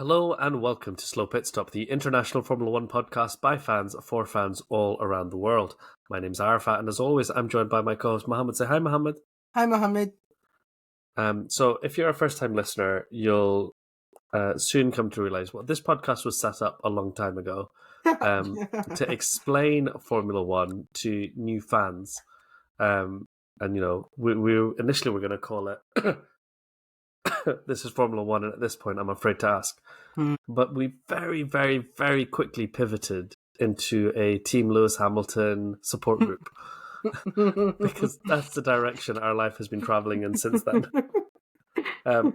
Hello and welcome to Slow Pit Stop, the international Formula One podcast by fans for fans all around the world. My name's Arafat, and as always, I'm joined by my co-host Mohammed. Say hi, Mohammed. Hi, Mohammed. So if you're a first-time listener, you'll soon come to realize this podcast was set up a long time ago to explain Formula One to new fans. And we initially were going to call it This is Formula One, and at this point, I'm afraid to ask. But we very, very, very quickly pivoted into a Team Lewis Hamilton support group because that's the direction our life has been traveling in since then.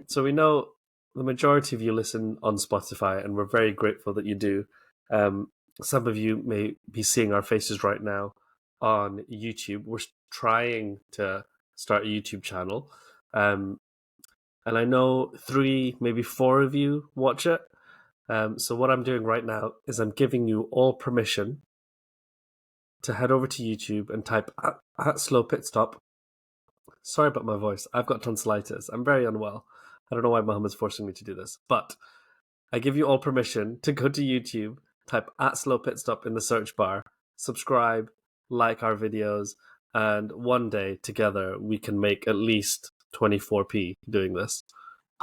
So we know the majority of you listen on Spotify, and we're very grateful that you do. Some of you may be seeing our faces right now on YouTube. We're trying to start a YouTube channel. And I know 3, maybe 4 of you watch it. So what I'm doing right now is I'm giving you all permission to head over to YouTube and type at Slow Pit Stop. Sorry about my voice. I've got tonsillitis. I'm very unwell. I don't know why Mohammed's forcing me to do this. But I give you all permission to go to YouTube, type at Slow Pit Stop in the search bar, subscribe, like our videos, and one day together we can make at least 24p doing this.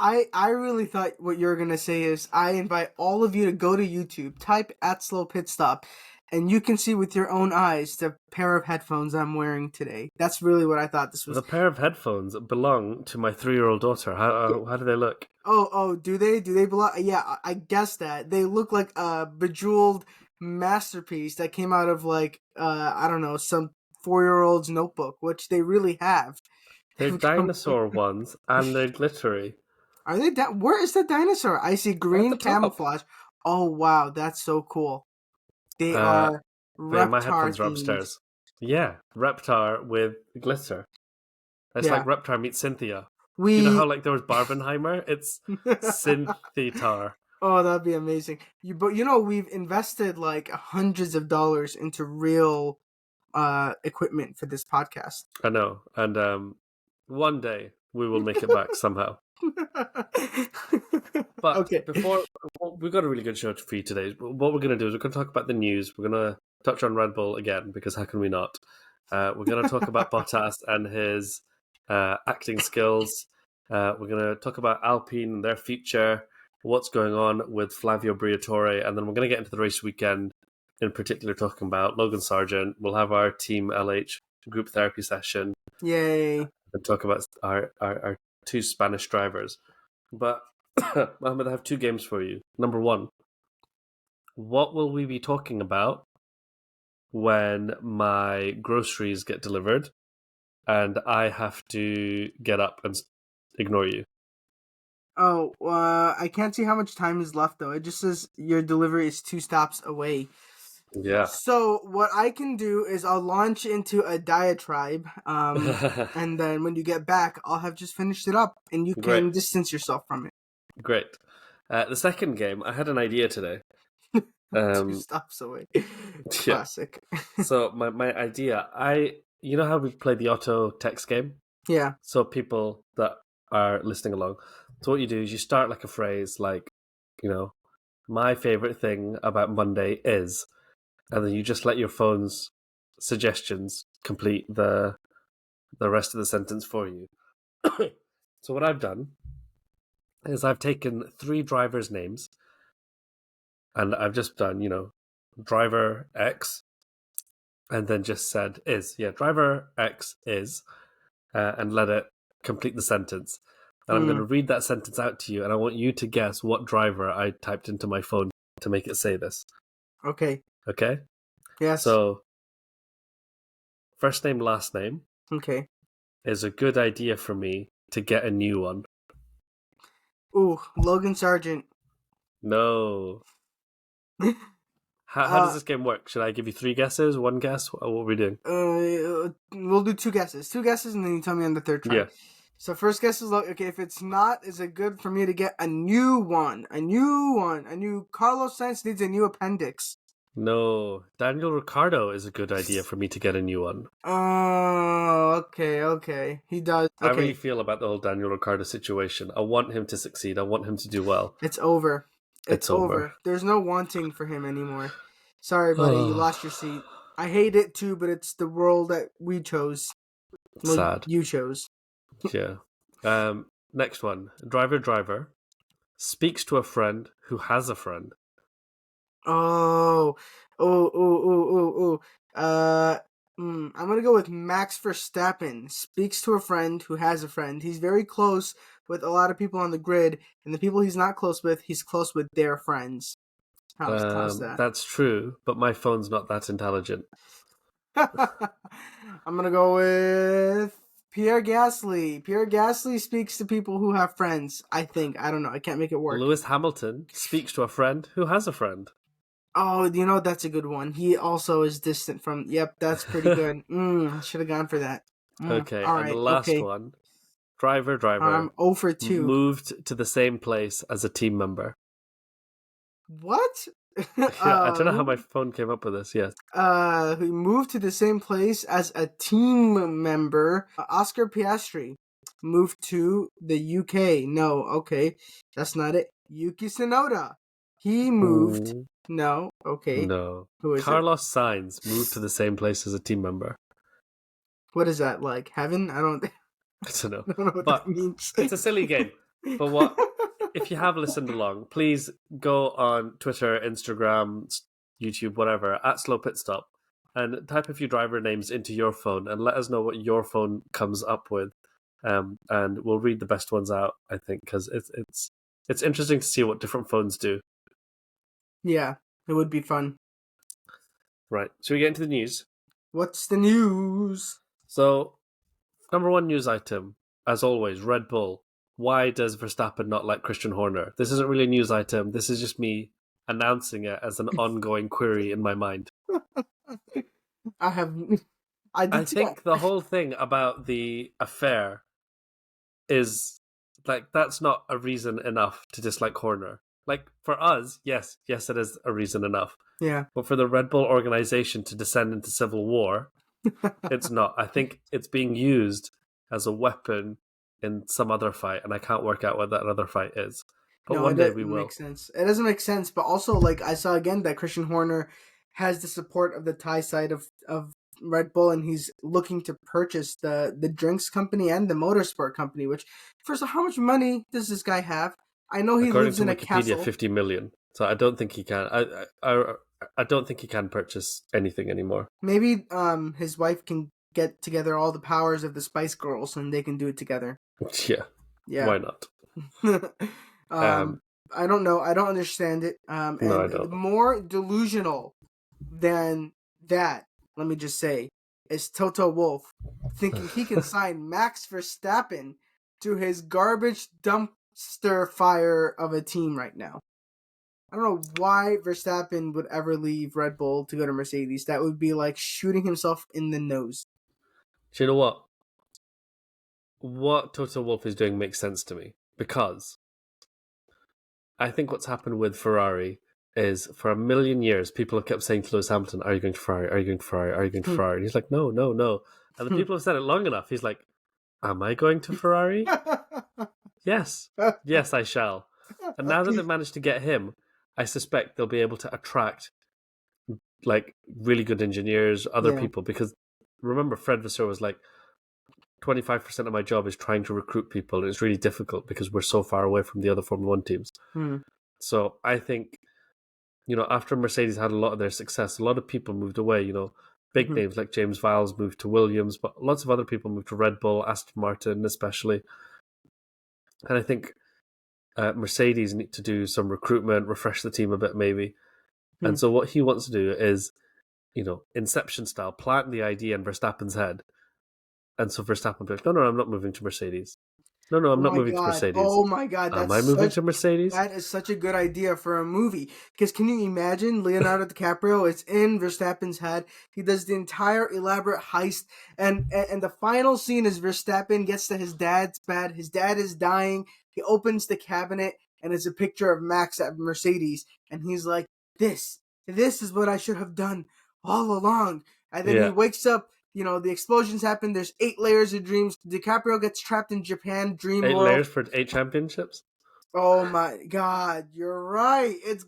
I really thought what you were going to say is I invite all of you to go to YouTube, type at Slow Pit Stop, and you can see with your own eyes the pair of headphones I'm wearing today. That's really what I thought this was. The pair of headphones belong to my 3-year-old daughter. How do they look? Oh, do they? Do they belong? Yeah, I guess that. They look like a bejeweled masterpiece that came out of I don't know, some 4-year-old's notebook, which they really have. They're dinosaur ones, and they're glittery. Are they? Where is the dinosaur? I see green camouflage. Oh wow, that's so cool. They are Reptar. My headphones are upstairs. Yeah, Reptar with glitter. It's like Reptar meets Cynthia. You know how there was Barbenheimer? It's Cynthitar. Oh, that'd be amazing. But we've invested hundreds of dollars into real equipment for this podcast. I know, and one day we will make it back somehow. But okay. We've got a really good show for you today. What we're going to do is we're going to talk about the news. We're going to touch on Red Bull again, because how can we not? We're going to talk about Bottas and his acting skills. We're going to talk about Alpine and their future, what's going on with Flavio Briatore, and then we're going to get into the race weekend, in particular talking about Logan Sargent. We'll have our Team LH group therapy session. Yay. And talk about our 2 Spanish drivers. But, Mohammed, I have 2 games for you. Number 1, what will we be talking about when my groceries get delivered and I have to get up and ignore you? Oh, I can't see how much time is left, though. It just says your delivery is 2 stops away. Yeah. So what I can do is I'll launch into a diatribe, and then when you get back, I'll have just finished it up, and you can distance yourself from it. Great. The second game, I had an idea today. 2 stops away. Classic. So my idea, you know how we play the auto text game? Yeah. So people that are listening along, so what you do is you start like a phrase like, my favorite thing about Monday is, and then you just let your phone's suggestions complete the rest of the sentence for you. So what I've done is I've taken 3 drivers' names, and I've just done, driver X, and then just said is. Yeah, driver X is, and let it complete the sentence. And I'm going to read that sentence out to you, and I want you to guess what driver I typed into my phone to make it say this. Okay. Okay? Yes. So, first name, last name. Okay. Is a good idea for me to get a new one. Ooh, Logan Sargent. No. How does this game work? Should I give you 3 guesses? 1 guess? What are we doing? We'll do 2 guesses. 2 guesses, and then you tell me on the third try. Yeah. So first guess is okay. If it's not, is it good for me to get a new one? A new Carlos Sainz needs a new appendix. No, Daniel Ricciardo is a good idea for me to get a new one. Oh, okay. He does. Okay. How do you feel about the whole Daniel Ricciardo situation? I want him to succeed. I want him to do well. It's over. It's over. over. There's no wanting for him anymore. Sorry, buddy, you Oh, lost your seat. I hate it too, but it's the world that we chose. Well, sad. you chose. Yeah. Next one. Driver speaks to a friend who has a friend. Oh, oh. I'm gonna go with Max Verstappen. Speaks to a friend who has a friend. He's very close with a lot of people on the grid, and the people he's not close with, he's close with their friends. How's that? That's true, but my phone's not that intelligent. I'm gonna go with Pierre Gasly. Pierre Gasly speaks to people who have friends. I think. I don't know. I can't make it work. Lewis Hamilton speaks to a friend who has a friend. Oh, that's a good one. He also is distant from. Yep, that's pretty good. I should have gone for that. Okay, All and the right. last Okay. one. Driver I'm 0 for 2. moved to the same place as a team member. What? I don't know how my phone came up with this. Yes. Who moved to the same place as a team member? Oscar Piastri moved to the UK. No, okay, that's not it. Yuki Tsunoda. He moved. Ooh, No, okay. no. Who is it? Carlos Sainz moved to the same place as a team member. What is that like? Heaven? I don't I don't know. know what But that means. it's a silly game. But what if you have listened along, please go on Twitter, Instagram, YouTube, whatever, at Slow Pit Stop, and type a few driver names into your phone and let us know what your phone comes up with. And we'll read the best ones out, I think, because it's interesting to see what different phones do. Yeah, it would be fun. Right. So we get into the news. What's the news? So, number one news item, as always, Red Bull. Why does Verstappen not like Christian Horner? This isn't really a news item. This is just me announcing it as an ongoing query in my mind. I think the whole thing about the affair is like that's not a reason enough to dislike Horner. Like for us, yes, it is a reason enough. Yeah. But for the Red Bull organization to descend into civil war, it's not. I think it's being used as a weapon in some other fight, and I can't work out what that other fight is. But No, one it day doesn't we will. make sense. It doesn't make sense, but also like I saw again that Christian Horner has the support of the Thai side of Red Bull, and he's looking to purchase the drinks company and the motorsport company. Which, first of all, how much money does this guy have? I know he According lives to in a Wikipedia, castle. 50 million. So I don't think he can. I don't think he can purchase anything anymore. Maybe his wife can get together all the powers of the Spice Girls and they can do it together. Yeah. Yeah. Why not? I don't know. I don't understand it. No, And I don't. more delusional than that, let me just say, is Toto Wolff thinking he can sign Max Verstappen to his garbage dumpster fire of a team right now. I don't know why Verstappen would ever leave Red Bull to go to Mercedes. That would be like shooting himself in the nose. Do you know what? What Toto Wolff is doing makes sense to me because I think what's happened with Ferrari is for a million years people have kept saying to Lewis Hamilton, "Are you going to Ferrari? Are you going to Ferrari? Are you going to Ferrari?" And he's like, "No, no, no." And the people have said it long enough. He's like, "Am I going to Ferrari? Yes, yes, I shall." And now that they've managed to get him, I suspect they'll be able to attract like really good engineers, other people. Because remember, Fred Vasseur was like, 25% of my job is trying to recruit people, and it's really difficult because we're so far away from the other Formula One teams. So I think, after Mercedes had a lot of their success, a lot of people moved away. Big names like James Vowles moved to Williams, but lots of other people moved to Red Bull, Aston Martin especially. And I think Mercedes need to do some recruitment, refresh the team a bit maybe. And so what he wants to do is, Inception style, plant the idea in Verstappen's head. And so Verstappen will be like, no, I'm not moving to Mercedes. No, I'm not moving to Mercedes. Oh my god, Am I moving to Mercedes? That is such a good idea for a movie. Because can you imagine Leonardo DiCaprio? It's in Verstappen's head. He does the entire elaborate heist, and the final scene is Verstappen gets to his dad's bed. His dad is dying. He opens the cabinet, and it's a picture of Max at Mercedes, and he's like, "This is what I should have done all along." And then he wakes up. The explosions happen. There's 8 layers of dreams. DiCaprio gets trapped in Japan. Dream 8 world. layers for 8 championships? Oh my god, you're right. It's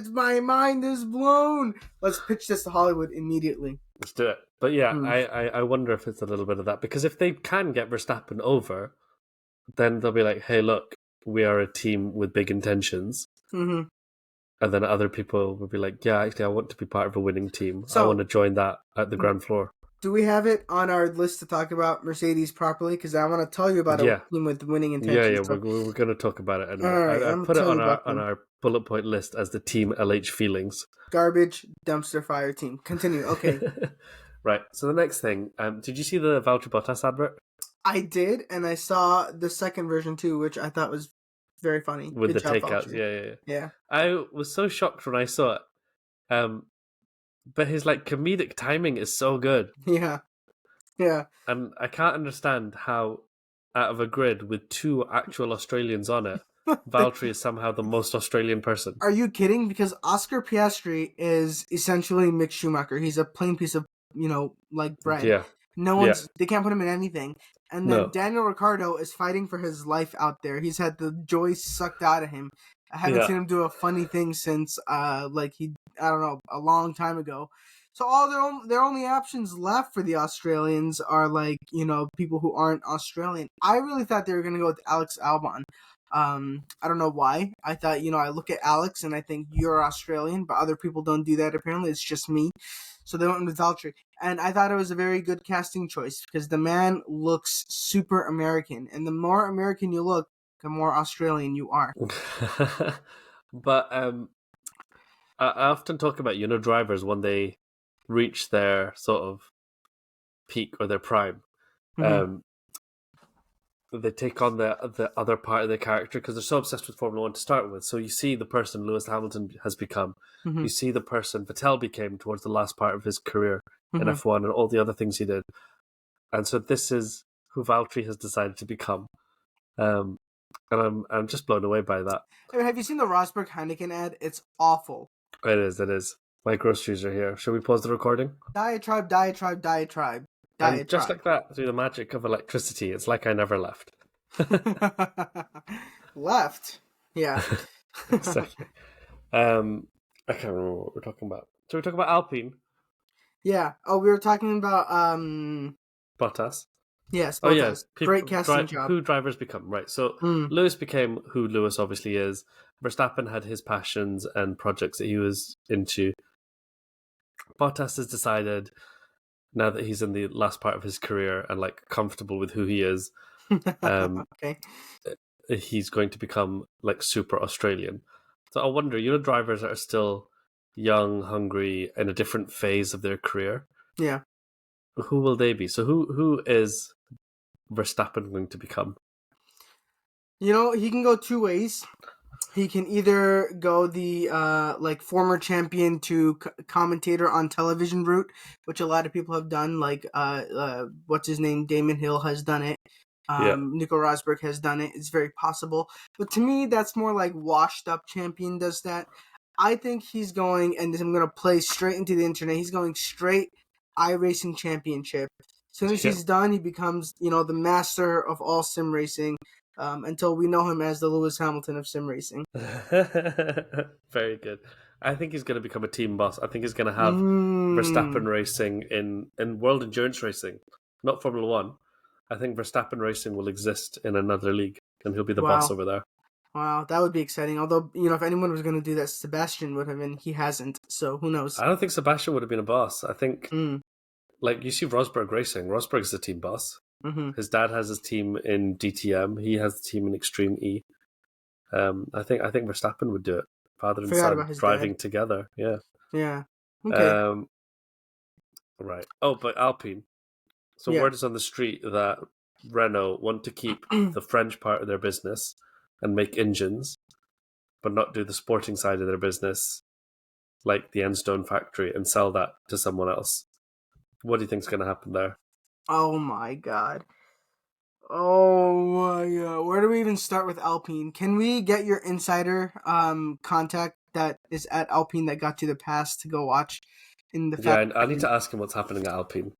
my mind is blown. Let's pitch this to Hollywood immediately. Let's do it. But yeah, Hmm. I wonder if it's a little bit of that, because if they can get Verstappen over, then they'll be like, hey, look, we are a team with big intentions. Hmm. And then other people will be like, yeah, actually, I want to be part of a winning team. I want So, to join that at the ground floor. do we have it on our list to talk about Mercedes properly? Because I want to tell you about a Yeah. team with winning Yeah, intentions. So, we're going to talk about it anyway. all right, I I'm gonna put it tell you on about on them. our bullet point list as the team LH feelings. Garbage dumpster fire team. Continue. Okay, Right. So the next thing, did you see the Valtteri Bottas advert I did, and I saw the second version too, which I thought was very funny. with Good the job, takeouts? Valtteri. Yeah. Yeah, I was so shocked when I saw it. Um, but his like comedic timing is so good, yeah, yeah. and I can't understand how, out of a grid with two actual Australians on it, Valtteri is somehow the most Australian person. Are you kidding? Because Oscar Piastri is essentially Mick Schumacher. He's a plain piece of, like bread. Yeah, No yeah, they can't put him in anything. And then no, Daniel Ricciardo is fighting for his life out there. He's had the joy sucked out of him. I haven't yeah. seen him do a funny thing since, I don't know, a long time ago. So all their only options left for the Australians are people who aren't Australian. I really thought they were gonna go with Alex Albon. I don't know why. I thought, I look at Alex and I think you're Australian, but other people don't do that apparently. It's just me. So they went with Valtteri. And I thought it was a very good casting choice because the man looks super American. And the more American you look, the more Australian you are. But I often talk about drivers when they reach their sort of peak or their prime. Mm-hmm. Um, they take on the other part of their character because they're so obsessed with Formula One to start with. So you see the person Lewis Hamilton has become. Mm-hmm. You see the person Vettel became towards the last part of his career in Mm-hmm. F1 and all the other things he did. And so this is who Valtteri has decided to become. Um, and I'm just blown away by that. I mean, have you seen the Rosberg Heineken ad? It's awful. It is. My groceries are here. Shall we pause the recording? Diatribe, diatribe, diatribe, And just diatribe. like that, through the magic of electricity, it's like I never left. Left. Yeah. Exactly. I can't remember what we're talking about. So we're talking about Alpine, Yeah. Oh, we were talking about Bottas. yes, Oh yeah, Bottas. Great casting job. who drivers become, right? So Mm. Lewis became who Lewis obviously is. Verstappen had his passions and projects that he was into. Bottas has decided, now that he's in the last part of his career and like comfortable with who he is, Okay. he's going to become like super Australian. So I wonder, drivers that are still young, hungry, in a different phase of their career, Yeah. who will they be? So who is Verstappen going to become? He can go two ways. He can either go the former champion to commentator on television route, which a lot of people have done. Like what's his name, Damon Hill has done it. Yeah. Nico Rosberg has done it. It's very possible, but to me, that's more like washed up champion does that. I think he's going, and I'm going to play straight into the internet. He's going straight iRacing Championship. As soon as he's done, he becomes, the master of all sim racing. Until we know him as the Lewis Hamilton of sim racing. Very good. I think he's going to become a team boss. I think he's going to have Verstappen racing in world endurance racing, not Formula One. I think Verstappen racing will exist in another league, and he'll be the boss over there. Wow, that would be exciting. Although, if anyone was going to do that, Sebastian would have been. He hasn't, so who knows? I don't think Sebastian would have been a boss. I think, like, you see Rosberg racing. Rosberg's the team boss. Mm-hmm. His dad has his team in DTM. He has the team in Extreme E. I think Verstappen would do it. Father and son driving together. Yeah. Yeah. Okay. Right. Oh, but Alpine. So word is on the street that Renault want to keep the French part of their business and make engines, but not do the sporting side of their business, like the Enstone factory, and sell that to someone else. What do you think is going to happen there? Oh my god. Oh my god. Where do we even start with Alpine? Can we get your insider contact that is at Alpine that got you the pass to go watch in the Yeah, I need to ask him what's happening at Alpine.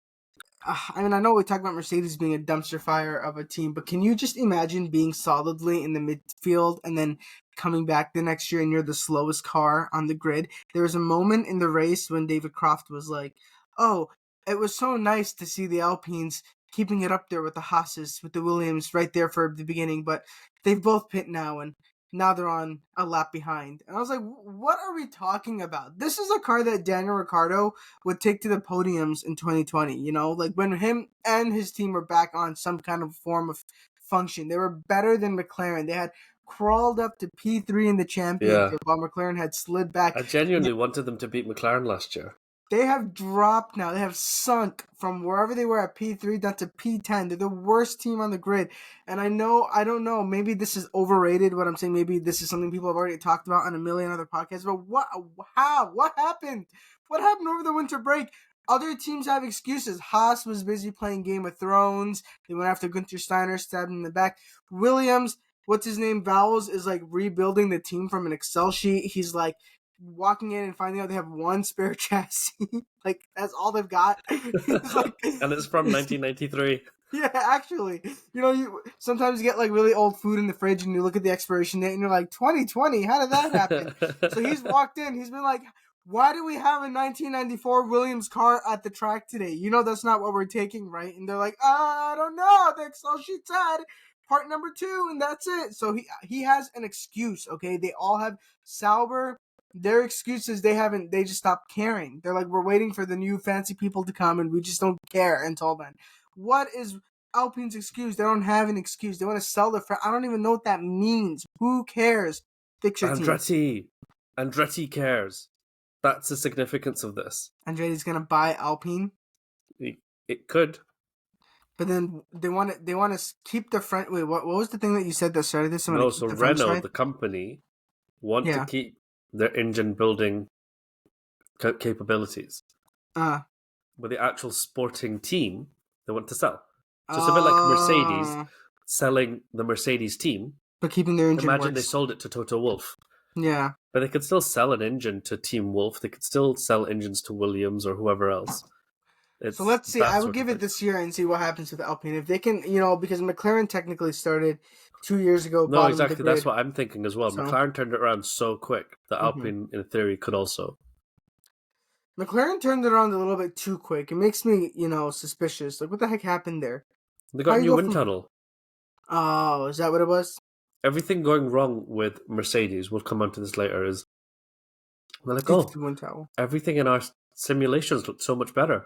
I mean, I know we talk about Mercedes being a dumpster fire of a team, but can you just imagine being solidly in the midfield and then coming back the next year and you're the slowest car on the grid? There was a moment in the race when David Croft was like, "Oh, it was so nice to see the Alpines keeping it up there with the Haas's, with the Williams right there for the beginning, but they've both pit now and now they're on a lap behind." And I was like, what are we talking about? This is a car that Daniel Ricciardo would take to the podiums in 2020, like when him and his team were back on some kind of form of function. They were better than McLaren. They had crawled up to P3 in the Yeah. championship while McLaren had slid back. I genuinely wanted them to beat McLaren last year. They have dropped now. They have sunk from wherever they were at P3 down to P10. They're the worst team on the grid. And I don't know, maybe this is overrated what I'm saying. Maybe this is something people have already talked about on a million other podcasts. But what happened? What happened over the winter break? Other teams have excuses. Haas was busy playing Game of Thrones. They went after Gunther Steiner, stabbed him in the back. Williams, what's his name? Vowles is like rebuilding the team from an Excel sheet. He's like walking in and finding out they have one spare chassis. Like, that's all they've got. It's like, And it's from 1993. Yeah, actually. You sometimes get like really old food in the fridge and you look at the expiration date and you're like, 2020, how did that happen? So he's walked in, he's been like, why do we have a 1994 Williams car at the track today? That's not what we're taking, right? And they're like, I don't know. The Excel sheet said part number 2, and that's it. So he has an excuse, okay? They all have Sauber. Their excuse is they just stopped caring. They're like, we're waiting for the new fancy people to come and we just don't care until then. What is Alpine's excuse? They don't have an excuse. They want to sell I don't even know what that means. Who cares? Fix your team. Andretti cares. That's the significance of this. Andretti's gonna buy Alpine. It could. But then they want to keep the front. Wait, what was the thing that you said that started this? No, so Renault, the company, want to keep their engine building capabilities. But the actual sporting team, they want to sell. So it's a bit like Mercedes selling the Mercedes team. But keeping their engine Imagine works. They sold it to Toto Wolff. Yeah. But they could still sell an engine to Team Wolff. They could still sell engines to Williams or whoever else. So let's see. I would give it this year and see what happens with Alpine. If they can, because McLaren technically started 2 years ago. No, exactly. That's what I'm thinking as well. So, McLaren turned it around so quick that Alpine, in theory, could also. McLaren turned it around a little bit too quick. It makes me, suspicious. Like, what the heck happened there? They got a new wind tunnel. Oh, is that what it was? Everything going wrong with Mercedes, we'll come on to this later, is they're like, everything in our simulations looked so much better.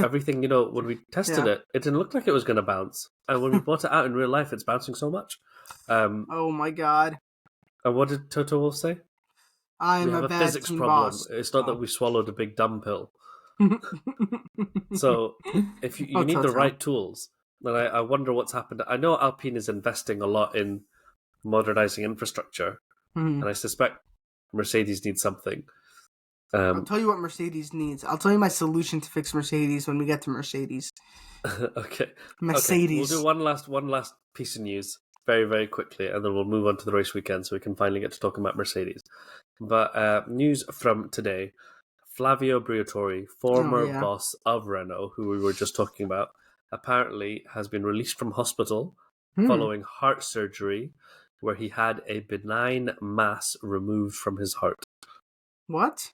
Everything, when we tested it didn't look like it was going to bounce. And when we brought it out in real life, it's bouncing so much. Oh my God. And what did Toto Wolff say? We have a bad physics problem. Boss. It's not that we swallowed a big dumb pill. So if you need the right tools, then I wonder what's happened. I know Alpine is investing a lot in modernizing infrastructure, and I suspect Mercedes needs something. I'll tell you what Mercedes needs. I'll tell you my solution to fix Mercedes when we get to Mercedes. Okay. Mercedes. We'll do one last piece of news very, very quickly, and then we'll move on to the race weekend so we can finally get to talking about Mercedes. But news from today, Flavio Briatore, former boss of Renault, who we were just talking about, apparently has been released from hospital following heart surgery where he had a benign mass removed from his heart. What?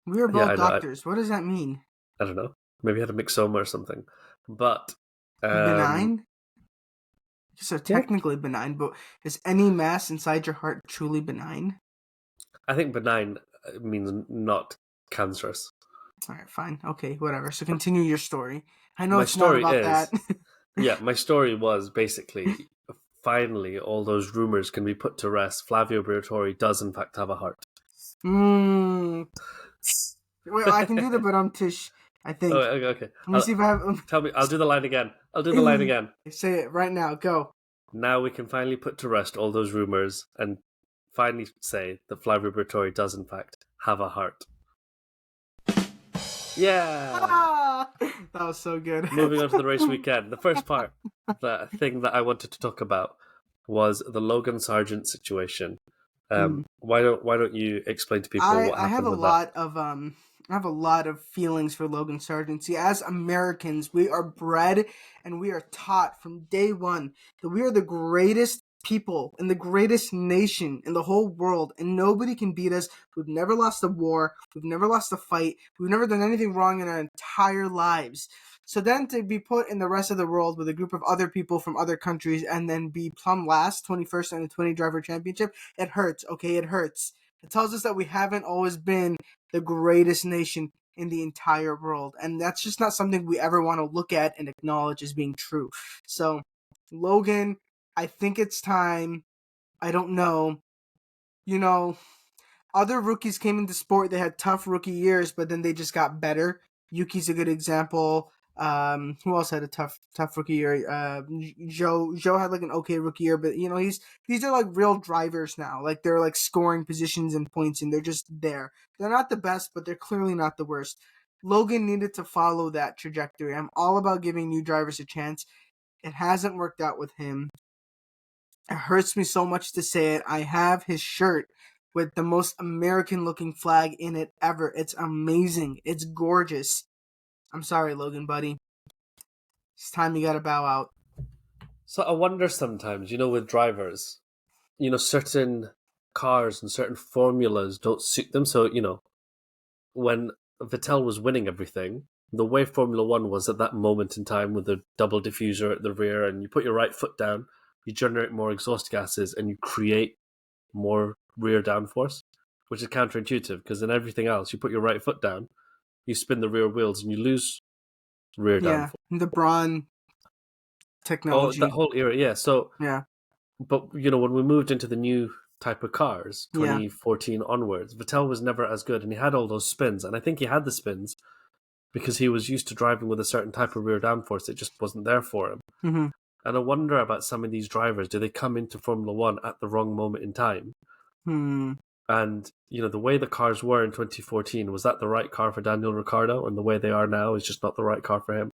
We are both doctors. What does that mean? I don't know. Maybe he had a myxoma or something. But benign? So technically benign, but is any mass inside your heart truly benign? I think benign means not cancerous. All right, fine. Okay, whatever. So continue your story. I know it's not about that. Yeah, my story was basically, finally, all those rumors can be put to rest. Flavio Briatore does, in fact, have a heart. Well, I can do the but-tish, I think. Oh, okay. Let me see if I have... Tell me, I'll do the line again. Say it right now, go. Now we can finally put to rest all those rumors and finally say that Flavio Briatore does, in fact, have a heart. Yeah! That was so good. Moving on to the race weekend. The first part, the thing that I wanted to talk about was the Logan Sargent situation. Why don't you explain to people what happened with that? I have a lot of I have a lot of feelings for Logan Sargent. See, as Americans, we are bred and we are taught from day one that we are the greatest people and the greatest nation in the whole world, and nobody can beat us. We've never lost a war. We've never lost a fight. We've never done anything wrong in our entire lives. So then to be put in the rest of the world with a group of other people from other countries and then be plumb last, 21st in the 20 driver championship, it hurts, okay? It hurts. It tells us that we haven't always been the greatest nation in the entire world. And that's just not something we ever want to look at and acknowledge as being true. So, Logan, I think it's time. I don't know. You know, other rookies came into sport. They had tough rookie years, but then they just got better. Yuki's a good example. Who else had a tough rookie year? Joe had like an okay rookie year, but these are like real drivers now. Like they're like scoring positions and points, and they're just there. They're not the best, but they're clearly not the worst. Logan needed to follow that trajectory. I'm all about giving new drivers a chance. It hasn't worked out with him. It hurts me so much to say it. I have his shirt with the most American looking flag in it ever. It's amazing. It's gorgeous. I'm sorry, Logan, buddy. It's time you gotta bow out. So I wonder sometimes, with drivers, certain cars and certain formulas don't suit them. So, when Vettel was winning everything, the way Formula One was at that moment in time with the double diffuser at the rear, and you put your right foot down, you generate more exhaust gases and you create more rear downforce, which is counterintuitive because in everything else, you put your right foot down, you spin the rear wheels and you lose rear downforce. The Braun technology. That whole era, yeah. So, yeah. But, when we moved into the new type of cars, 2014 onwards, Vettel was never as good and he had all those spins. And I think he had the spins because he was used to driving with a certain type of rear downforce that just wasn't there for him. Mm-hmm. And I wonder about some of these drivers. Do they come into Formula One at the wrong moment in time? And, the way the cars were in 2014, was that the right car for Daniel Ricciardo? And the way they are now is just not the right car for him?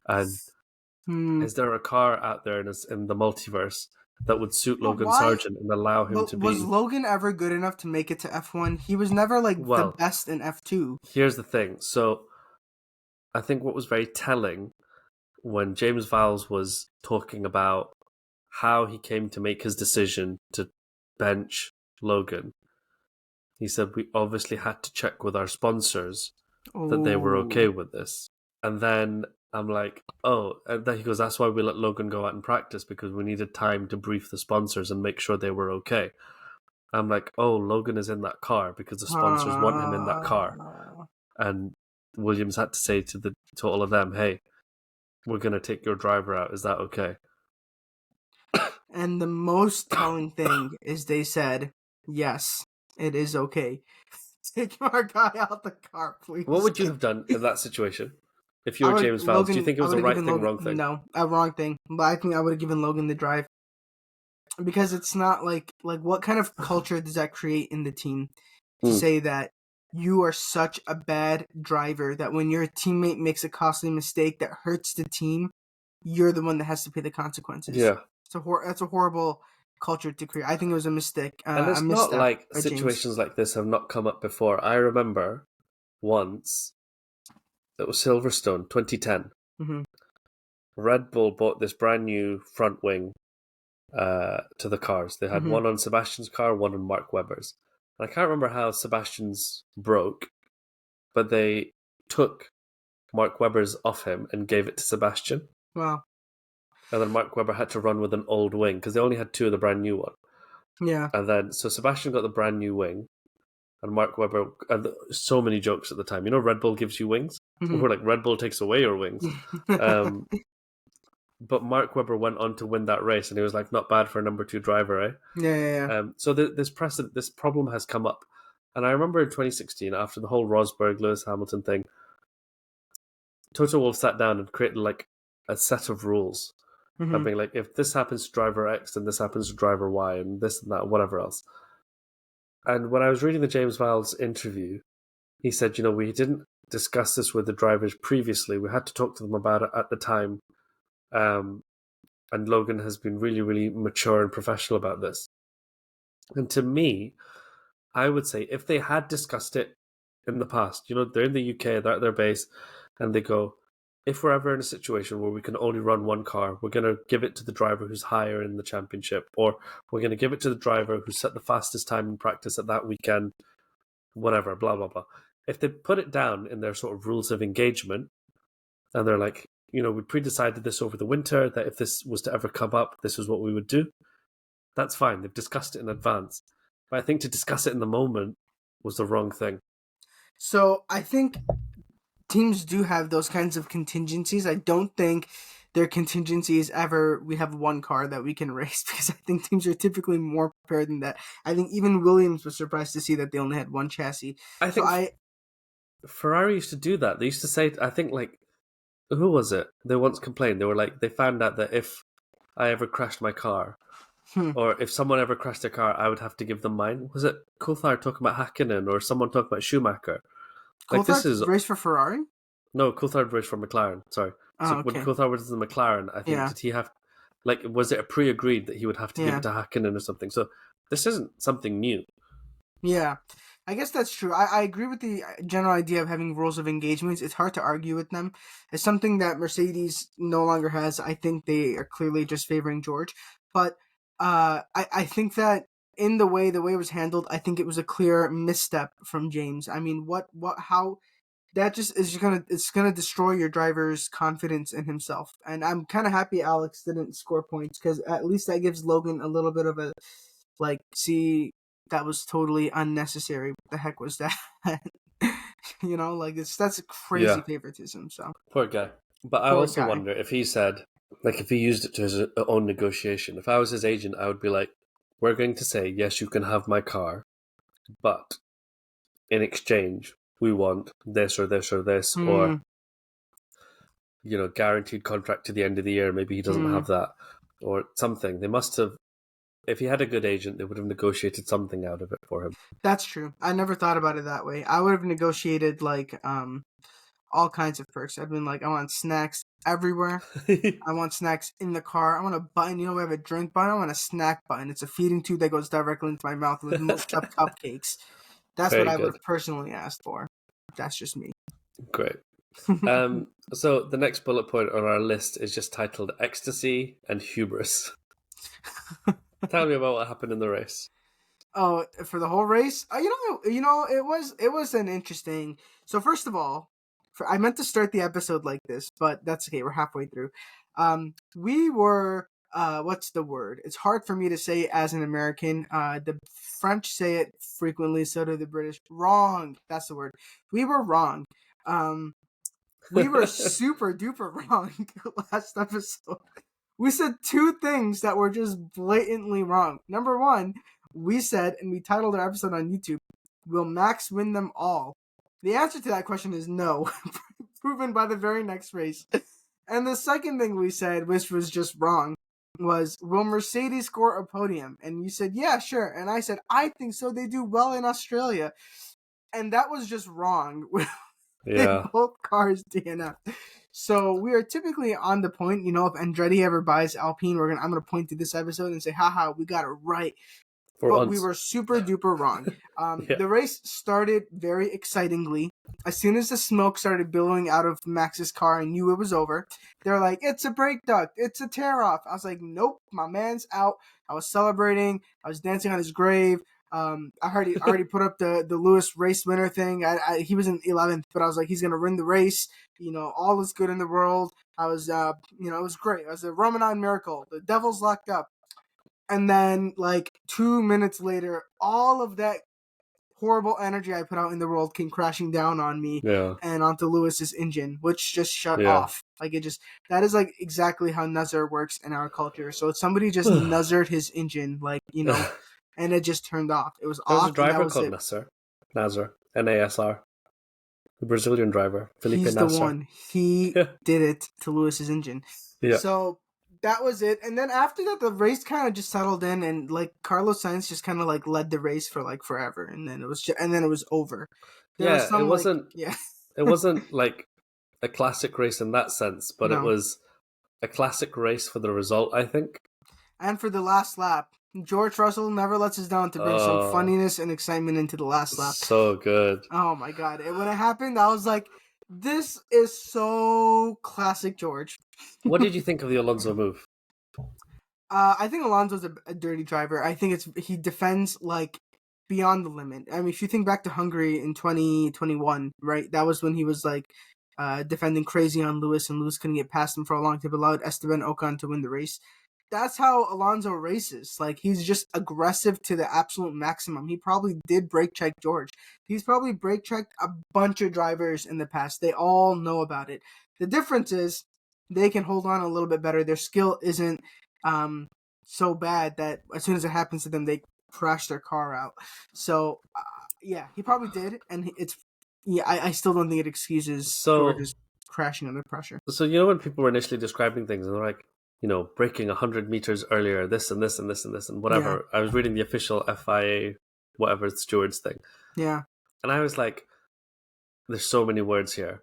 And is there a car out there in the multiverse that would suit Logan Sargent and allow him to be... Was Logan ever good enough to make it to F1? He was never, the best in F2. Here's the thing. So, I think what was very telling when James Vowles was talking about how he came to make his decision to bench Logan, he said, we obviously had to check with our sponsors that they were okay with this. And then I'm like, and then he goes, that's why we let Logan go out and practice, because we needed time to brief the sponsors and make sure they were okay. I'm like, Logan is in that car because the sponsors want him in that car. And Williams had to say to all of them, hey, we're going to take your driver out. Is that okay? And the most telling thing is they said, yes, it is okay. Take our guy out the car, please. What would you have done in that situation? If you were James Vowles, do you think it was a right thing, wrong thing? No, a wrong thing. But I think I would have given Logan the drive. Because it's not like what kind of culture does that create in the team to say that you are such a bad driver that when your teammate makes a costly mistake that hurts the team, you're the one that has to pay the consequences. Yeah. That's a horrible culture to create. I think it was a mistake. And it's not like situations like this have not come up before. I remember once, it was Silverstone, 2010. Mm-hmm. Red Bull bought this brand new front wing to the cars. They had one on Sebastian's car, one on Mark Webber's. And I can't remember how Sebastian's broke, but they took Mark Webber's off him and gave it to Sebastian. Wow. And then Mark Webber had to run with an old wing because they only had two of the brand new one. Yeah. And then, so Sebastian got the brand new wing, and Mark Webber, and so many jokes at the time. Red Bull gives you wings? We're like, Red Bull takes away your wings. But Mark Webber went on to win that race, and he was like, not bad for a number 2 driver, eh? Yeah. So this problem has come up. And I remember in 2016, after the whole Rosberg, Lewis Hamilton thing, Toto Wolff sat down and created a set of rules. And being like, if this happens to driver X, then this happens to driver Y, and this and that, whatever else. And when I was reading the James Vowles interview, he said, we didn't discuss this with the drivers previously. We had to talk to them about it at the time. And Logan has been really, really mature and professional about this. And to me, I would say if they had discussed it in the past. They're in the UK, they're at their base, and they go, if we're ever in a situation where we can only run one car, we're going to give it to the driver who's higher in the championship, or we're going to give it to the driver who set the fastest time in practice at that weekend, whatever, blah, blah, blah. If they put it down in their sort of rules of engagement, and they're like, we pre-decided this over the winter, that if this was to ever come up, this is what we would do, that's fine. They've discussed it in advance. But I think to discuss it in the moment was the wrong thing. So I think teams do have those kinds of contingencies. I don't think their contingency is ever we have one car that we can race, because I think teams are typically more prepared than that. I think even Williams was surprised to see that they only had one chassis. I think Ferrari used to do that. They used to say, I think, like, who was it? They once complained. They were like, they found out that if I ever crashed my car, or if someone ever crashed their car, I would have to give them mine. Was it Coulthard talking about Hakkinen, or someone talking about Schumacher? Like, this is race for Ferrari? No, Coulthard raced for McLaren. Sorry. So okay. when Coulthard was in the McLaren, I think, did he have, like, was it a pre-agreed that he would have to give it to Hakkinen or something? So this isn't something new. Yeah, I guess that's true. I agree with the general idea of having rules of engagements. It's hard to argue with them. It's something that Mercedes no longer has. I think they are clearly just favoring George. But I think that in the way it was handled, I think it was a clear misstep from James. I mean, how that just is it's gonna destroy your driver's confidence in himself. And I'm kind of happy Alex didn't score points, because at least that gives Logan a little bit of a, like, see, that was totally unnecessary. What the heck was that? Like, that's a crazy favoritism. So poor guy. But I also wonder if he said, like, if he used it to his own negotiation. If I was his agent, I would be like, we're going to say, yes, you can have my car, but in exchange, we want this or this or this, or guaranteed contract to the end of the year. Maybe he doesn't have that, or something. They must have. If he had a good agent, they would have negotiated something out of it for him. That's true. I never thought about it that way. I would have negotiated, like, all kinds of perks. I've been like, I want snacks everywhere. I want snacks in the car. I want a button. We have a drink button. I want a snack button. It's a feeding tube that goes directly into my mouth with milk up cupcakes. That's what I would have personally asked for. That's just me. Great. So the next bullet point on our list is just titled Ecstasy and Hubris. Tell me about what happened in the race. Oh, for the whole race? It was an interesting. So first of all, I meant to start the episode like this, but that's okay. We're halfway through. We were what's the word? It's hard for me to say as an American. The French say it frequently, so do the British. Wrong. That's the word. We were wrong. We were super duper wrong last episode. We said two things that were just blatantly wrong. Number one, we said, and we titled our episode on YouTube, will Max win them all? The answer to that question is no, proven by the very next race. And the second thing we said, which was just wrong, was, will Mercedes score a podium? And you said, yeah, sure. And I said, I think so. They do well in Australia. And that was just wrong. Yeah. Both cars DNF. So we are typically on the point, if Andretti ever buys Alpine, I'm gonna point to this episode and say, haha, we got it right. But we were super duper wrong. The race started very excitingly. As soon as the smoke started billowing out of Max's car, I knew it was over. They're like, it's a brake duct, it's a tear off. I was like, nope, my man's out. I was celebrating. I was dancing on his grave. I already put up the Lewis race winner thing. He was in 11th, but I was like, he's gonna win the race. All is good in the world. I was, it was great. It was a Ramadan miracle. The devil's locked up. And then, like, 2 minutes later, all of that horrible energy I put out in the world came crashing down on me and onto Lewis's engine, which just shut off. Like, that is, like, exactly how Nuzzer works in our culture. So somebody just Nuzzered his engine, like, and it just turned off. It was off. There's a driver called Nasser, N-A-S-R. The Brazilian driver, Felipe Nasser. He's the one. He did it to Lewis's engine. Yeah. So that was it. And then after that, the race kind of just settled in, and, like, Carlos Sainz just kind of, like, led the race for, like, forever, and then it was over. It wasn't like a classic race in that sense, but it was a classic race for the result, I think. And for the last lap, George Russell never lets us down to bring some funniness and excitement into the last lap. So good. Oh my god. And when it happened, I was like, this is so classic George. What did you think of the Alonso move? I think Alonso's a dirty driver. I think he defends like beyond the limit. I mean, if you think back to Hungary in 2021, right? That was when he was like defending crazy on Lewis, and Lewis couldn't get past him for a long time, allowed Esteban Ocon to win the race. That's how Alonso races. Like, he's just aggressive to the absolute maximum. He probably did brake check George. He's probably brake checked a bunch of drivers in the past. They all know about it. The difference is they can hold on a little bit better. Their skill isn't so bad that as soon as it happens to them, they crash their car out. So, yeah, he probably did. And I still don't think it excuses George's crashing under pressure. So, you know, when people were initially describing things and they're like, you know, braking 100 meters earlier, this and this and this and this and whatever. Yeah. I was reading the official FIA, whatever stewards thing. Yeah. And I was like, there's so many words here.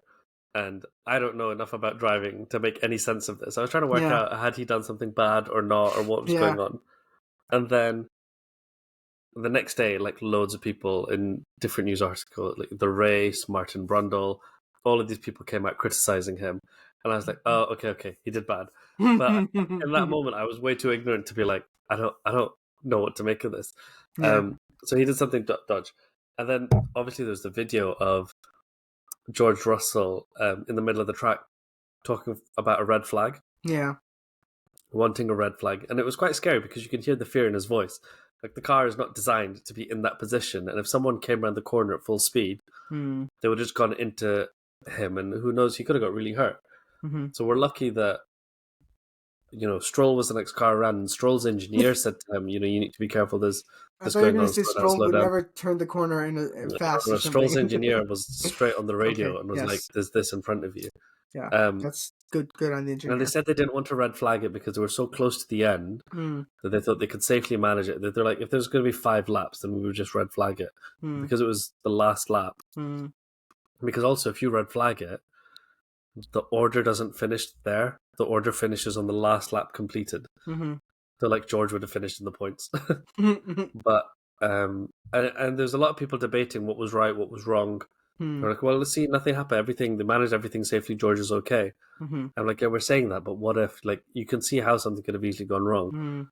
And I don't know enough about driving to make any sense of this. I was trying to work out, had he done something bad or not, or what was going on. And then the next day, like loads of people in different news articles, like The Race, Martin Brundle, all of these people came out criticizing him. And I was like, oh, okay, he did bad. But in that moment, I was way too ignorant to be like, I don't know what to make of this. Yeah. So he did something dodge. And then obviously there's the video of George Russell in the middle of the track talking about a red flag. Yeah. Wanting a red flag. And it was quite scary because you can hear the fear in his voice. Like, the car is not designed to be in that position. And if someone came around the corner at full speed, they would have just gone into him. And who knows, he could have got really hurt. Mm-hmm. So we're lucky that, you know, Stroll was the next car around, and Stroll's engineer said to him, you know, you need to be careful. There's going on. Stroll would never turn the corner in fast. No, Stroll's engineer was straight on the radio and was like, "There's this in front of you." Yeah, that's good on the engineer. And they said they didn't want to red flag it because they were so close to the end that they thought they could safely manage it. They're like, if there's going to be 5 laps, then we would just red flag it because it was the last lap. Because also, if you red flag it, the order doesn't finish there. The order finishes on the last lap completed. So, like, George would have finished in the points. But and there's a lot of people debating what was right, what was wrong. They're like, well, let's see, nothing happened. They managed everything safely. George is okay. I'm like, yeah, we're saying that, but what if, like, you can see how something could have easily gone wrong.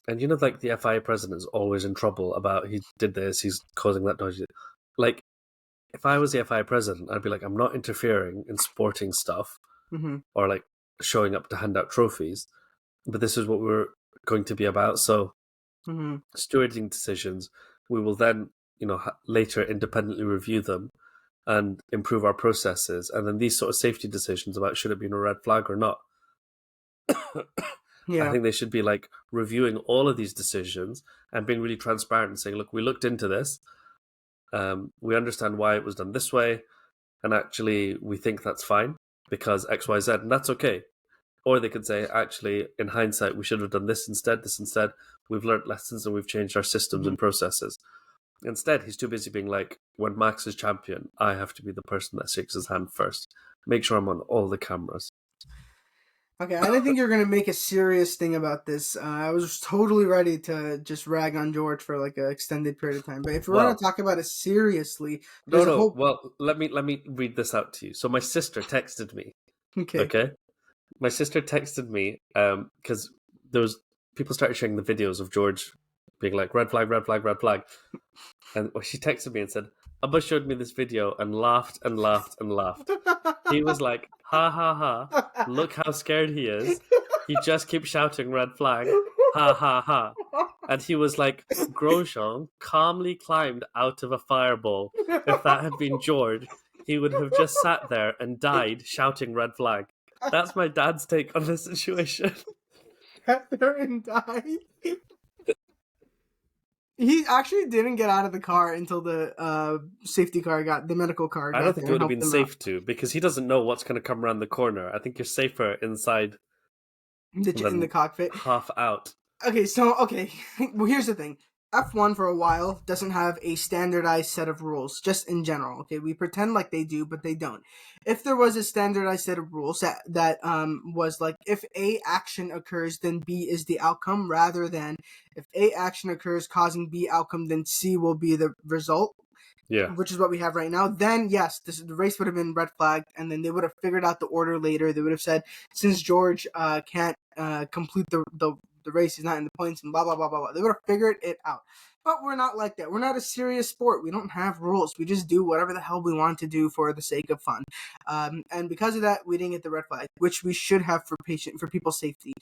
And you know, like, the FIA president is always in trouble about he did this, he's causing that dodgy. Like, if I was the FIA president, I'd be like, I'm not interfering in sporting stuff or like showing up to hand out trophies, but this is what we're going to be about. So stewarding decisions, we will then, you know, later independently review them and improve our processes. And then these sort of safety decisions about should it be a red flag or not. I think they should be like reviewing all of these decisions and being really transparent and saying, look, we looked into this. We understand why it was done this way, and actually we think that's fine because X, Y, Z, and that's okay. Or they could say, actually, in hindsight, we should have done this instead. We've learned lessons and we've changed our systems and processes. Instead, he's too busy being like, when Max is champion, I have to be the person that shakes his hand first. Make sure I'm on all the cameras. Okay, I didn't think you were going to make a serious thing about this. I was totally ready to just rag on George for like an extended period of time. But if we're going to talk about it seriously... Well, let me read this out to you. So my sister texted me. Okay? My sister texted me because there was... People started sharing the videos of George being like, red flag, red flag, red flag. And she texted me and said, Abba showed me this video and laughed and laughed and laughed. He was like, ha ha ha, look how scared he is. He just keeps shouting red flag, ha ha ha. And he was like, Grosjean calmly climbed out of a fireball. If that had been George, he would have just sat there and died shouting red flag. That's my dad's take on this situation. Sat there and died? He actually didn't get out of the car until the safety car the medical car got I don't think it would have been safe to, because he doesn't know what's going to come around the corner. I think you're safer inside in the cockpit. Half out. Okay, well, here's the thing. F1 for a while doesn't have a standardized set of rules, just in general. Okay, we pretend like they do, but they don't. If there was a standardized set of rules that was like, if A action occurs, then B is the outcome, rather than if A action occurs causing B outcome, then C will be the result, Yeah. which is what we have right now, then yes, the race would have been red flagged, and then they would have figured out the order later. They would have said, since George can't complete the race, he's not in the points, and blah blah blah blah blah. They would have figured it out. But we're not like that. We're not a serious sport. We don't have rules. We just do whatever the hell we want to do for the sake of fun. And because of that, we didn't get the red flag, which we should have for people's safety.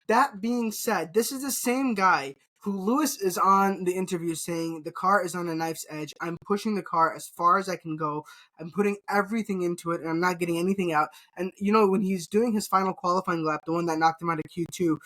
That being said, this is the same guy who Lewis is on the interview saying the car is on a knife's edge. I'm pushing the car as far as I can go. I'm putting everything into it, and I'm not getting anything out. And, you know, when he's doing his final qualifying lap, the one that knocked him out of Q2,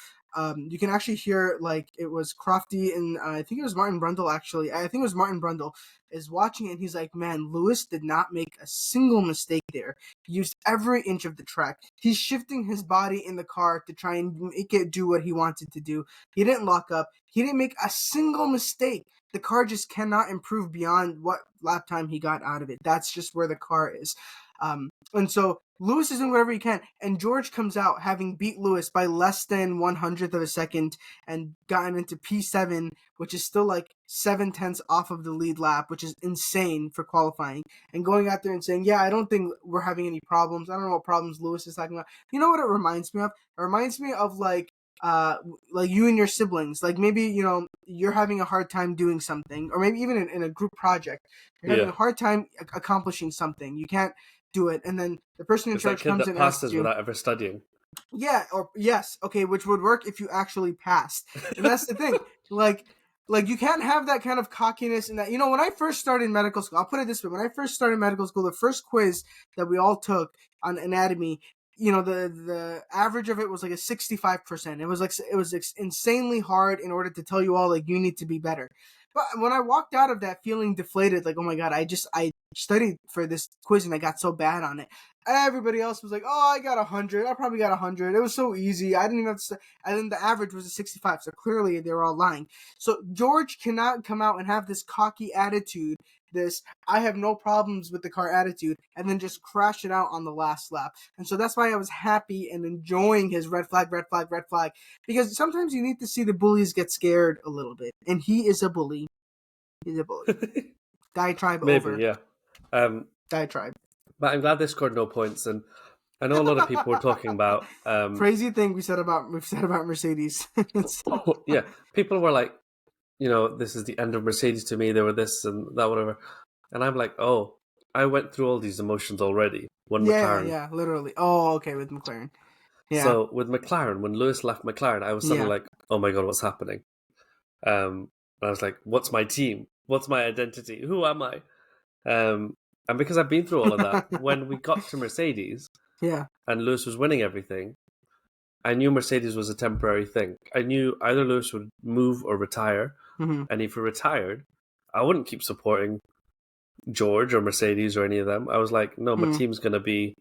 you can actually hear, like, it was Crofty and I think it was Martin Brundle, actually. I think it was Martin Brundle is watching it, and he's like, man, Lewis did not make a single mistake there. He used every inch of the track. He's shifting his body in the car to try and make it do what he wanted to do. He didn't lock up. He didn't make a single mistake. The car just cannot improve beyond what lap time he got out of it. That's just where the car is. And so Lewis is doing whatever he can, and George comes out having beat Lewis by less than 1/100th of a second and gotten into P7, which is still like 7/10 off of the lead lap, which is insane for qualifying, and going out there and saying, yeah, I don't think we're having any problems. I don't know what problems Lewis is talking about. You know what it reminds me of? It reminds me of like you and your siblings. Like, maybe, you know, you're having a hard time doing something, or maybe even in a group project, you're having a hard time accomplishing something. You can't do it, and then the person in It's that charge kid comes that and asks passes you, without ever studying. yeah, or yes, okay, which would work if you actually passed. And that's the thing. Like you can't have that kind of cockiness. And that, you know, when I first started medical school, I'll put it this way: when I first started medical school, the first quiz that we all took on anatomy, you know, the average of it was like a 65%. It was insanely hard in order to tell you all, like, you need to be better. But when I walked out of that feeling deflated, like, oh my god, I studied for this quiz and I got so bad on it. Everybody else was like, oh, I got 100. I probably got 100. It was so easy. I didn't even have to. And then the average was a 65. So clearly they were all lying. So George cannot come out and have this cocky attitude, this I have no problems with the car attitude, and then just crash it out on the last lap. And so that's why I was happy and enjoying his red flag, red flag, red flag. Because sometimes you need to see the bullies get scared a little bit. And he is a bully. He's a bully. Diatribe Maybe, over. yeah. Diatribe. But I'm glad they scored no points, and I know a lot of people were talking about crazy thing we've said about Mercedes. yeah, people were like, you know, this is the end of Mercedes to me. They were this and that, whatever, and I'm like, oh, I went through all these emotions already. McLaren. Yeah, literally. Oh, okay, with McLaren. Yeah. So with McLaren, when Lewis left McLaren, I was suddenly like, oh my god, what's happening? And I was like, what's my team? What's my identity? Who am I? And because I've been through all of that, when we got to Mercedes, and Lewis was winning everything, I knew Mercedes was a temporary thing. I knew either Lewis would move or retire, and if he retired, I wouldn't keep supporting George or Mercedes or any of them. I was like, no, my team's going to be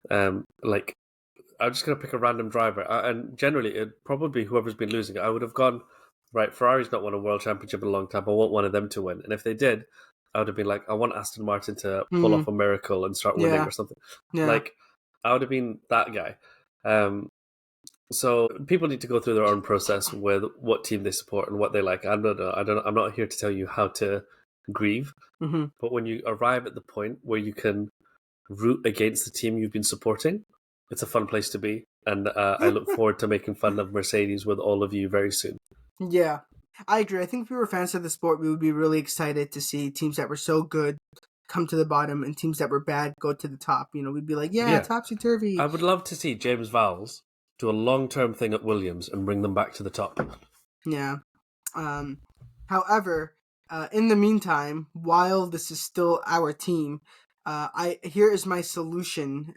like, I'm just going to pick a random driver. And generally, it'd probably whoever's been losing. I would have gone, right, Ferrari's not won a world championship in a long time. I want one of them to win. And if they did, I would have been like, I want Aston Martin to pull off a miracle and start winning or something. Like, I would have been that guy. So people need to go through their own process with what team they support and what they like. I'm not here to tell you how to grieve. But when you arrive at the point where you can root against the team you've been supporting, it's a fun place to be. And I look forward to making fun of Mercedes with all of you very soon. Yeah, I agree. I think if we were fans of the sport, we would be really excited to see teams that were so good come to the bottom and teams that were bad go to the top. You know, we'd be like, yeah. Topsy-turvy. I would love to see James Vowles do a long-term thing at Williams and bring them back to the top. Yeah. However, in the meantime, while this is still our team, here is my solution.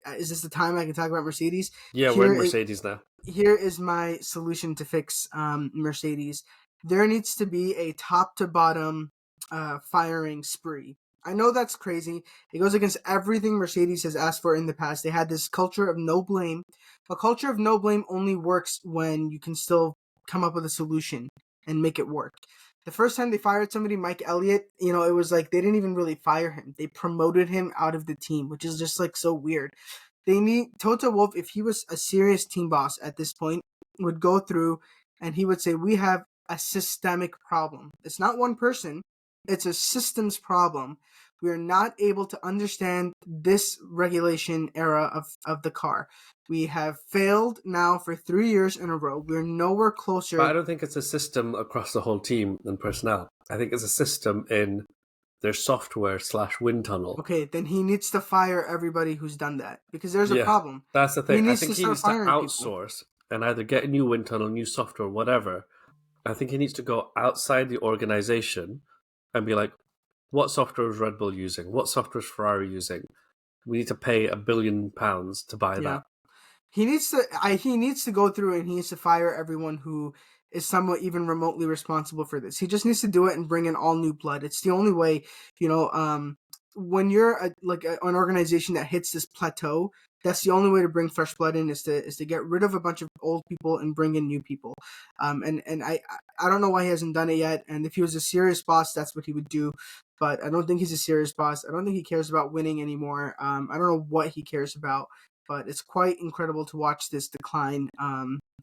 Is this the time I can talk about Mercedes? Yeah, we're in Mercedes now. Here is my solution to fix Mercedes. There needs to be a top-to-bottom firing spree. I know that's crazy. It goes against everything Mercedes has asked for in the past. They had this culture of no blame. A culture of no blame only works when you can still come up with a solution and make it work. The first time they fired somebody, Mike Elliott, it was like they didn't even really fire him. They promoted him out of the team, which is just like so weird. They need Toto Wolff, if he was a serious team boss at this point, would go through and he would say, we have a systemic problem. It's not one person, it's a systems problem. We are not able to understand this regulation era of the car. We have failed now for 3 years in a row. We're nowhere closer. But I don't think it's a system across the whole team and personnel. I think it's a system in their software / wind tunnel. Okay, then he needs to fire everybody who's done that because there's a problem. That's the thing. I think he needs to firing outsource and either get a new wind tunnel, new software, whatever. I think he needs to go outside the organization and be like, what software is Red Bull using? What software is Ferrari using? We need to pay £1 billion to buy that. He needs to go through and he needs to fire everyone who is somewhat even remotely responsible for this. He just needs to do it and bring in all new blood. It's the only way, when you're an organization that hits this plateau, that's the only way to bring fresh blood in is to get rid of a bunch of old people and bring in new people. And I don't know why he hasn't done it yet. And if he was a serious boss, that's what he would do. But I don't think he's a serious boss. I don't think he cares about winning anymore. I don't know what he cares about. But it's quite incredible to watch this decline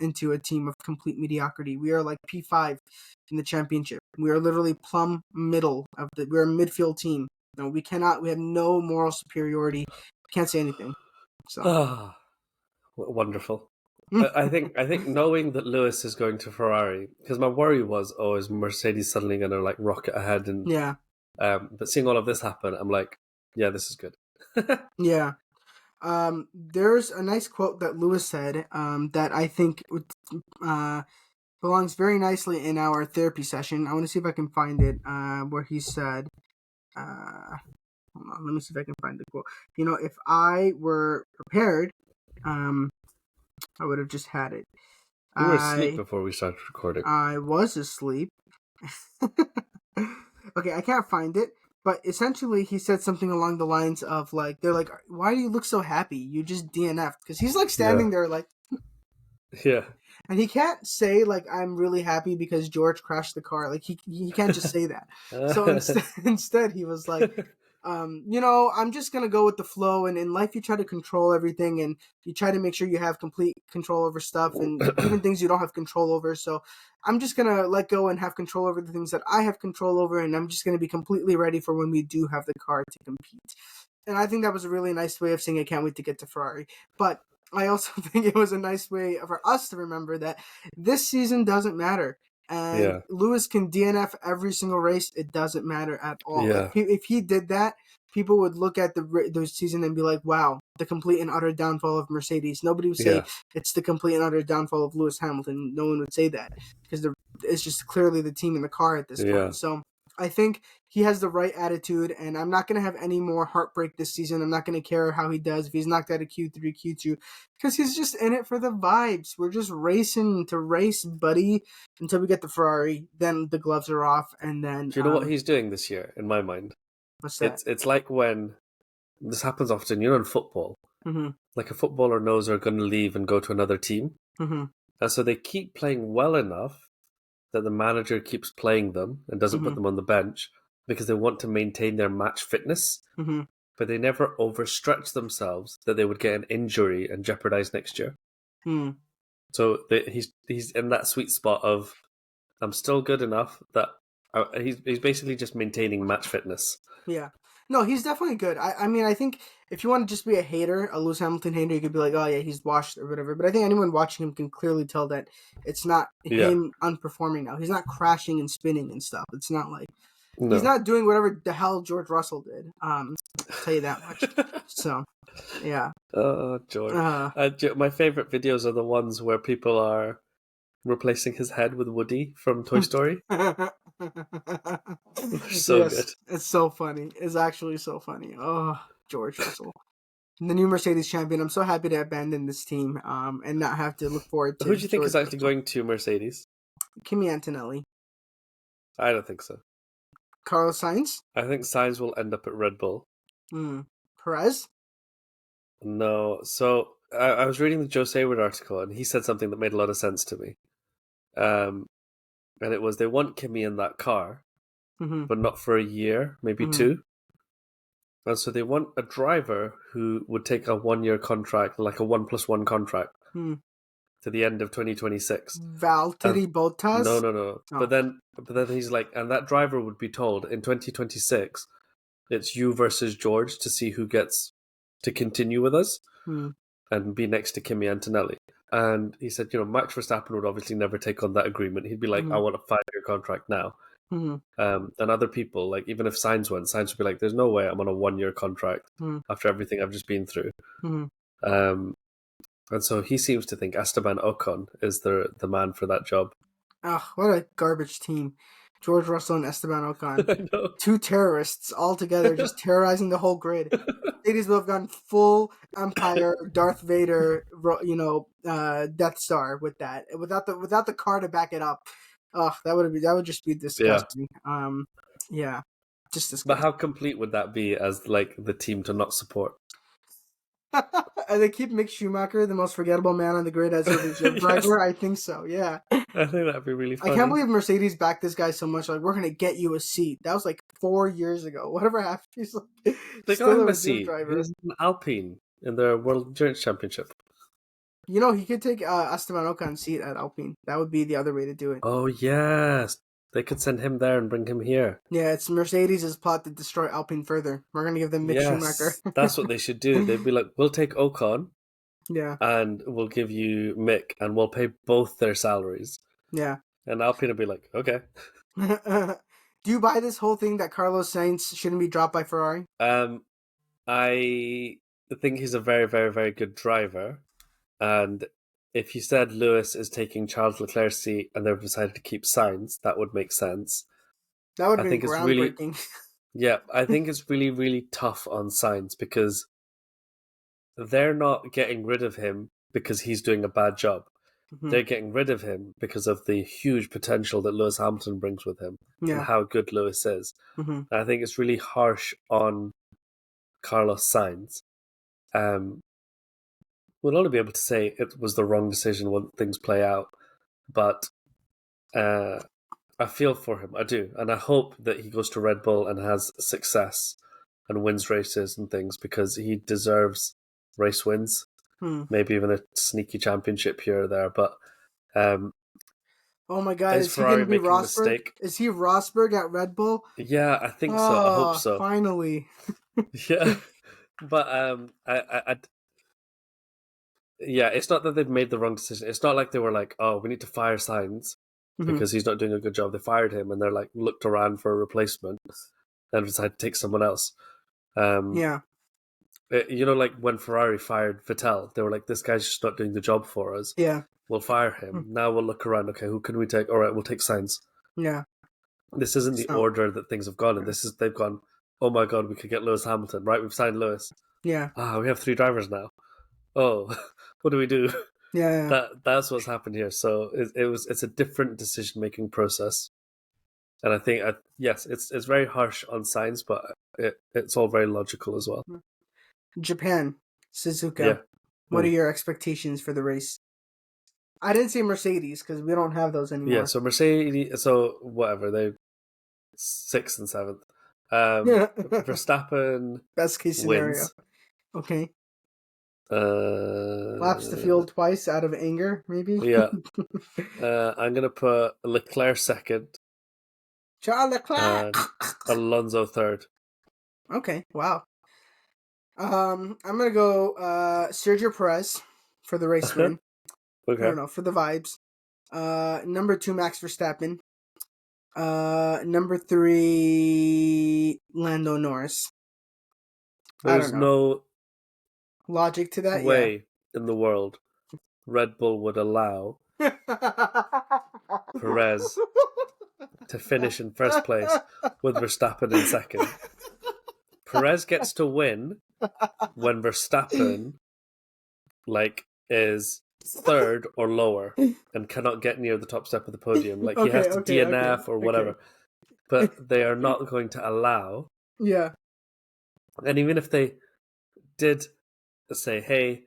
into a team of complete mediocrity. We are like P5 in the championship. We are literally plumb middle of we're a midfield team. No, we have no moral superiority. Can't say anything. So wonderful. I think knowing that Lewis is going to Ferrari, because my worry was, is Mercedes suddenly going to like rocket ahead? And yeah. But seeing all of this happen, I'm like, yeah, this is good. Yeah. There's a nice quote that Lewis said that I think belongs very nicely in our therapy session. I want to see if I can find it where he said, hold on, let me see if I can find the quote. If I were prepared, I would have just had it. You were asleep before we started recording. I was asleep. Okay, I can't find it. But essentially, he said something along the lines of, like, they're like, why do you look so happy? You just DNF'd. Because he's, like, standing there, like... Yeah. And he can't say, like, I'm really happy because George crashed the car. Like, he can't just say that. So instead, he was like, I'm just going to go with the flow. And in life, you try to control everything. And you try to make sure you have complete control over stuff. And even things you don't have control over. So I'm just going to let go and have control over the things that I have control over. And I'm just going to be completely ready for when we do have the car to compete. And I think that was a really nice way of saying I can't wait to get to Ferrari. But I also think it was a nice way for us to remember that this season doesn't matter. And Lewis can DNF every single race. It doesn't matter at all. Yeah. If he did that, people would look at the season and be like, wow, the complete and utter downfall of Mercedes. Nobody would say it's the complete and utter downfall of Lewis Hamilton. No one would say that because it's just clearly the team in the car at this point. So I think he has the right attitude, and I'm not going to have any more heartbreak this season. I'm not going to care how he does if he's knocked out of Q3, Q2, because he's just in it for the vibes. We're just racing to race, buddy, until we get the Ferrari. Then the gloves are off, and then... Do you know what he's doing this year, in my mind? What's that? It's like when... This happens often, in football. Mm-hmm. Like a footballer knows they're going to leave and go to another team. Mm-hmm. And so they keep playing well enough that the manager keeps playing them and doesn't put them on the bench because they want to maintain their match fitness, but they never overstretch themselves that they would get an injury and jeopardize next year. So he's in that sweet spot of, I'm still good enough that he's basically just maintaining match fitness. Yeah. No, he's definitely good. I mean, I think if you want to just be a hater, a Lewis Hamilton hater, you could be like, oh yeah, he's washed or whatever. But I think anyone watching him can clearly tell that it's not him unperforming now. He's not crashing and spinning and stuff. It's not like he's not doing whatever the hell George Russell did. I'll tell you that much. So, yeah. Oh, George. My favorite videos are the ones where people are replacing his head with Woody from Toy Story. So good. It's so funny. It's actually so funny. Oh, George Russell. The new Mercedes champion. I'm so happy to abandon this team and not have to look forward to... Who do you think is actually going to Mercedes? Kimi Antonelli. I don't think so. Carlos Sainz? I think Sainz will end up at Red Bull. Perez? No. So I was reading the Joe Sayward article and he said something that made a lot of sense to me. and it was they want Kimi in that car, Mm-hmm. but not for a year, maybe Mhm. 2. And so they want a driver who would take a 1-year contract, like a 1+1 contract, Hmm. to the end of 2026. Valtteri No, Bottas. no, no. Oh. But then he's like, and that driver would be told in 2026, it's you versus George to see who gets to continue with us Hmm. and be next to Kimi Antonelli. And he said, Max Verstappen would obviously never take on that agreement. He'd be like, I Mhm. want a 5-year contract now. Mhm. And other people, like even if Sainz went, Sainz would be like, there's no way I'm on a 1-year contract Mhm. after everything I've just been through. Mhm. Um, and so he seems to think Esteban Ocon is the man for that job. Ugh, what a garbage team. George Russell and Esteban Ocon. I know. 2 terrorists all together just terrorizing the whole grid. Mercedes would have gone full Empire, Darth Vader, Death Star with that. Without the car to back it up. Ugh, that would just be Yeah. disgusting. Yeah. Just But disgusting. how complete would that be as like the team to not support? And they keep Mick Schumacher, the most forgettable man on the grid, as a reserve Yes, driver. I think so. Yeah. I think that'd be really I can't funny. believe Mercedes backed this guy so much. Like, we're gonna get you a seat. That was like 4 years ago. Whatever happened, he's like They got still a him a reserve seat. driver. He's an Alpine in their World Endurance Championship. He could take Esteban Ocon's seat at Alpine. That would be the other way to do it. Oh yes, they could send him there and bring him here. Yeah, it's Mercedes' plot to destroy Alpine further. We're gonna give them Mick Schumacher. Yes, that's what they should do. They'd be like, we'll take Ocon Yeah, and we'll give you Mick and we'll pay both their salaries. yeah. And Alpine would be like, okay. Do you buy this whole thing that Carlos Sainz shouldn't be dropped by Ferrari? I think he's a very, very, very good driver. And if you said Lewis is taking Charles Leclerc's seat and they've decided to keep Sainz, that would make sense. That would I have been think it's really, groundbreaking. yeah, I think it's really, really tough on Sainz because they're not getting rid of him because he's doing a bad job. Mhm. They're getting rid of him because of the huge potential that Lewis Hamilton brings with him and Yeah. how good Lewis is. Hmm. And I think it's really harsh on Carlos Sainz. We'll only be able to say it was the wrong decision when things play out, but I feel for him. I do, and I hope that he goes to Red Bull and has success and wins races and things because he deserves race wins. Hmm. Maybe even a sneaky championship here or there. But um, Oh my God, is is he gonna Ferrari be making a Rosberg? mistake? Is he Rosberg at Red Bull? Yeah, I think so. I hope Oh, so. finally. Yeah, but yeah, it's not that they've made the wrong decision. It's not like they were like, oh, we need to fire Sainz Mhm. because he's not doing a good job. They fired him and they're like looked around for a replacement and decided to take someone else. Yeah, Like when Ferrari fired Vettel, they were like, this guy's just not doing the job for us. yeah, We'll fire Hmm. him. Now we'll look around. Okay, who can we take? All right, we'll take Sainz. yeah. This isn't the So, order that things have gone in. They've gone, oh my God, we could get Lewis Hamilton. Right, we've signed Lewis. yeah, We have 3 drivers now. Oh, what do we do? yeah. That's what's happened here. So it's a different decision making process, and I think yes, it's very harsh on Sainz, but it's all very logical as well. Japan, Suzuka. Yeah. What are your expectations for the race? I didn't say Mercedes because we don't have those anymore. Yeah, so Mercedes, so whatever, they 6th and 7th. Verstappen Best case scenario. wins. Okay. Uh, Laps the field twice out of anger, maybe? yeah. I'm gonna put Leclerc second Charles Leclerc! and Alonso third. Okay, wow. I'm gonna go Sergio Perez for the race win. I Okay. don't know, for the vibes. Number 2, Max Verstappen. Number 3, Lando Norris. There's no Logic to that, way in the world Red Bull would allow yeah. Perez to finish in first place with Verstappen in second. Perez gets to win when Verstappen is third or lower and cannot get near the top step of the podium. Like he has to DNF or whatever. But they are not going to allow. Yeah. And even if they did say, hey,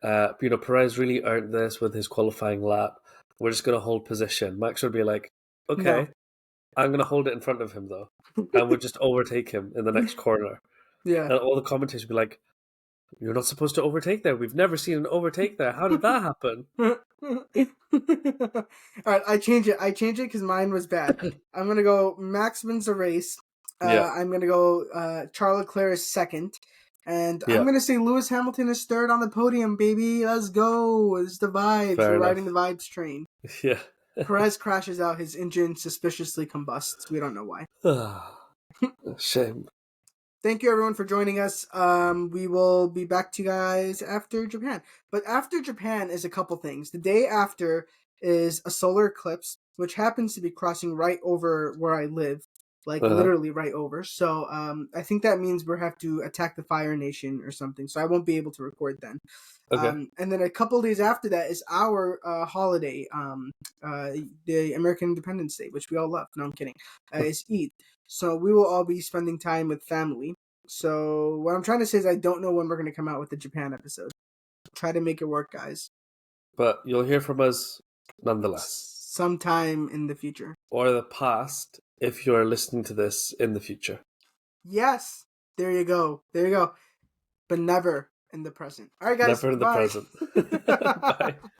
Perez really earned this with his qualifying lap, we're just going to hold position. Max would be like, Okay, I'm gonna hold it in front of him though, and we'll just overtake him in the next corner, Yeah. and all the commentators will be like, "You're not supposed to overtake there. We've never seen an overtake there. How did that happen?" All right, I change it. I change it because mine was bad. I'm gonna go Max wins the race. Yeah, I'm gonna go Charles Leclerc is second, and I'm yeah, gonna say Lewis Hamilton is third on the podium. Baby, let's go! It's the vibes. fair We're enough. riding the vibes train. Yeah. Perez crashes out. His engine suspiciously combusts. We don't know why. Shame. Thank you everyone for joining us. We will be back to you guys after Japan. But after Japan is a couple things. The day after is a solar eclipse, which happens to be crossing right over where I live. Like literally right over. So I think that means we'll have to attack the Fire Nation or something. So I won't be able to record then. Okay. And then a couple days after that is our holiday, the American Independence Day, which we all love. No, I'm kidding. It's Eid. So we will all be spending time with family. So what I'm trying to say is I don't know when we're going to come out with the Japan episode. Try to make it work, guys. But you'll hear from us nonetheless. Sometime in the future. Or the past if you're listening to this in the future. Yes. There you go. There you go. But never in the present. All right, guys. Never in the Bye. present. Bye.